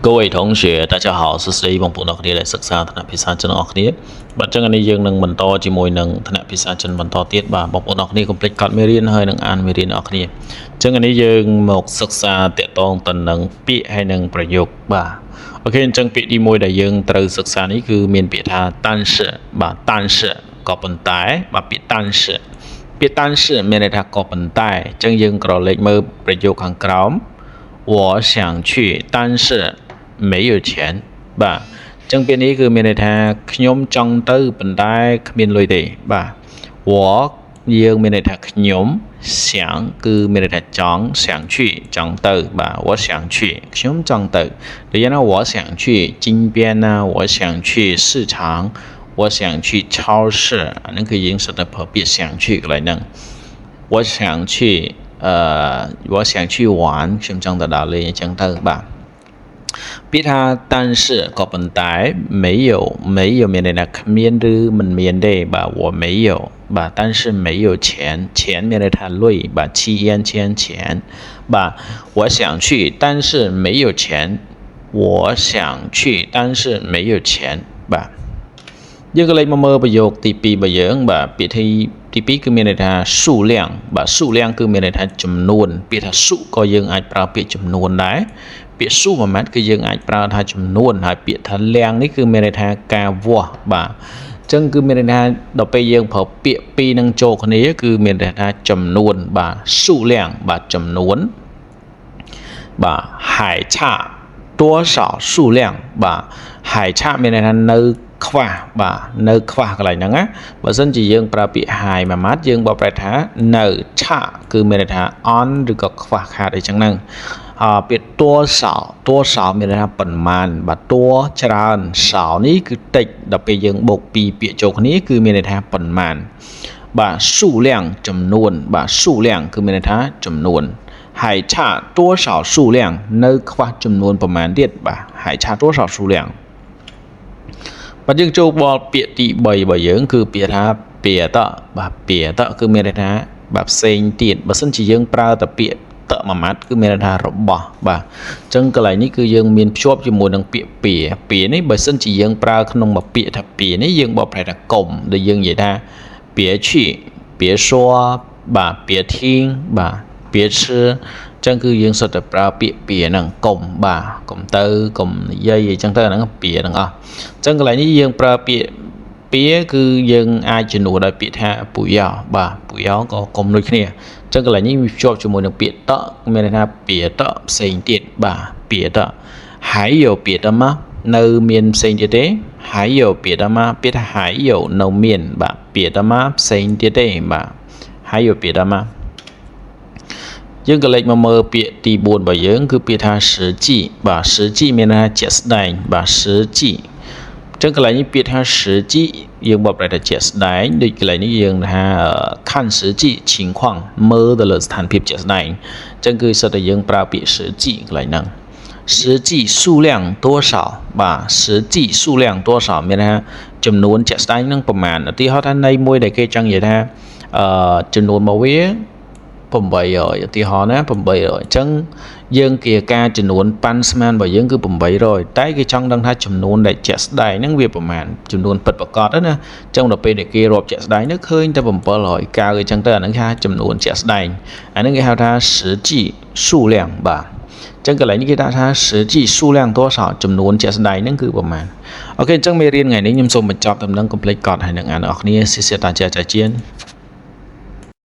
各位同学，大家好，是谁បងប្អូនអរគ្នាដែលសិក្សាថ្នាក់ភាសាចិនអរគ្នាបាទអញ្ចឹងនេះយើងនឹងបន្តជាមួយនឹងថ្នាក់ភាសាចិនបន្តទៀតបាទបងប្អូនអរគ្នាកុំភ្លេចកត់មេរៀនហើយនឹងអានមេរៀនអរគ្នាអញ្ចឹងនេះយើងមកសិក្សាតាក់ទងទៅនឹងពាក្យហើយនឹងប្រយោគបាទអូខេអញ្ចឹងពាក្យទី1ដែលយើងត្រូវសិក្សានេះគឺមានពាក្យថា但是បាទ但是ក៏ប៉ុន្តែបាទពាក្យ但是ពាក្យ但是មានន័យថាក៏ប៉ុន្តែអញ្ចឹងយើងក្រឡេកមើលប្រយោគខាងក្រោម我想去但是没有钱បាទអញ្ចឹងពាក្យនេះគឺមានន័យថាខ្ញុំចង់ទៅប៉ុន្តែគ្មានលុយទេបាទ我យើងមានន័យថាខ្ញុំ想គឺមានន័យថាចង់想去ចង់ទៅបាទ我想去ខ្ញុំចង់ទៅដូចយ៉ាងណា我想去金边啊我想去市场我想去超市អានឹងគឺយើងសិតតែប្រើពាក្យ想去កន្លែងហ្នឹង我想去我想去玩ខ្ញុំចង់ទៅដើរលេងអញ្ចឹងទៅបាទពាក្យថា但是ក៏ប៉ុន្តែ没有មានន័យថាគ្មានឬមិនមានទេបាទ我没有បាទ但是没有钱មានន័យថាលុយបាទ钱បាទ我想去但是没有钱我想去但是没有钱បាទយើងក៏លេខមកមើលប្រយោគទី2របស់យើងបាទពាក្យទី2គឺមានន័យថា数量បាទ数量គឺមានន័យថាចំនួនពាក្យថា数ក៏យើងអាចប្រើពាក្យចំនួនដែរពាក្យ数មួយម៉ាត់គឺយើងអាចប្រើថាចំនួនហើយពាក្យថា量នេះគឺមានន័យថាការវាស់បាទអញ្ចឹងគឺមានន័យថាដល់ពេលយើងប្រើពាក្យពីរនឹងចូលគ្នាគឺមានន័យថាចំនួនបាទ数量បាទចំនួនបាទ还差多少数量បាទ还差មានន័យថានៅខ្វះបាទនៅខ្វះកន្លែងហ្នឹងណាបើសិនជាយើងប្រើពាក្យ high មួយម៉ាត់យើងបកប្រែថានៅឆាគឺមានន័យថា on ឬក៏ខ្វះខាតអីចឹងហ្នឹងពាក្យ多少មានន័យថាប៉ុន្មានបាទតួច្រើនសោនេះគឺតិចដល់ពេលយើងបូកពីរពាក្យចូលគ្នាគឺមានន័យថាប៉ុន្មានបាទ数量ចំនួនបាទ数量គឺមានន័យថាចំនួន还差多少数量នៅខ្វះចំនួនប្រមាណទៀតបាទ还差多少数量បាទយើងចូលបល់ពាក្យទី3របស់យើងគឺពាក្យថាពាក្យតបាទពាក្យតគឺមានន័យថាបាទផ្សេងទៀតបើសិនជាយើងប្រើតែពាក្យតមួយម៉ាត់គឺមានន័យថារបស់បាទអញ្ចឹងកន្លែងនេះគឺយើងមានភ្ជាប់ជាមួយនឹងពាក្យពាក្យនេះបើសិនជាយើងប្រើក្នុងមួយពាក្យថាពាក្យនេះយើងបកប្រែថាកុំដែលយើងនិយាយថា别去别说បាទ别听បាទ别吃ចឹងគឺយើងសុទ្ធតែប្រើពាក្យពាហ្នឹងកុំបាទកុំទៅកុំនិយាយអីចឹងទៅអាហ្នឹងពាទាំងអស់អញ្ចឹងកន្លែងនេះយើងប្រើពាក្យពាគឺយើងអាចជំនួសដោយពាក្យថាពុយោបាទពុយោក៏កុំដូចគ្នាអញ្ចឹងកន្លែងនេះវាភ្ជាប់ជាមួយនឹងពាក្យតមានន័យថាពាក្យតផ្សេងទៀតបាទពាក្យតហើយយកពាក្យតមកនៅមានផ្សេងទៀតទេហើយយកពាក្យតមកពាក្យថាហើយយកនៅមានបាទពាក្យតមកផ្សេងទៀតទេបាទហើយយកពាក្យតមកយើងក៏លេខមកមើលពាក្យទី4របស់យើងគឺពាក្យថា实际បាទ实际មានន័យថាជាក់ស្ដែងបាទ实际អញ្ចឹងកន្លែងនេះពាក្យថា实际យើងបកប្រែថាជាក់ស្ដែងដូចកន្លែងនេះយើងថា看实际情况មើលទៅលើស្ថានភាពជាក់ស្ដែងអញ្ចឹងគឺសិតតែយើងប្រើពាក្យ实际កន្លែងហ្នឹង实际数量多少បាទ实际数量多少មានន័យថាចំនួនជាក់ស្ដែងនឹងប្រមាណឧទាហរណ៍ថាន័យមួយដែលគេចង់និយាយថាចំនួនមកវា800ឧទាហរណ៍ណា800អញ្ចឹងយើងគៀការចំនួនប៉ាន់ស្មានរបស់យើងគឺ800តែគេចង់ដឹងថាចំនួនដែលជាក់ស្ដែងហ្នឹងវាប្រមាណចំនួនពិតប្រាកដណាអញ្ចឹងដល់ពេលដែលគេរាប់ជាក់ស្ដែងនោះឃើញតែ700កាវអញ្ចឹងទៅអាហ្នឹងថាចំនួនជាក់ស្ដែងអាហ្នឹងគេហៅថា实际数量បាទអញ្ចឹងកន្លែងនេះគេដាក់ថា实际数量多少ចំនួនជាក់ស្ដែងហ្នឹងគឺប្រមាណអូខេអញ្ចឹងមេរៀនថ្ងៃនេះខ្ញុំសូមបញ្ចប់ដំណឹងកុំភ្លេចកត់ហើយនឹងអានអ្នកនរគ្នាសិស្សតាចាចាជៀន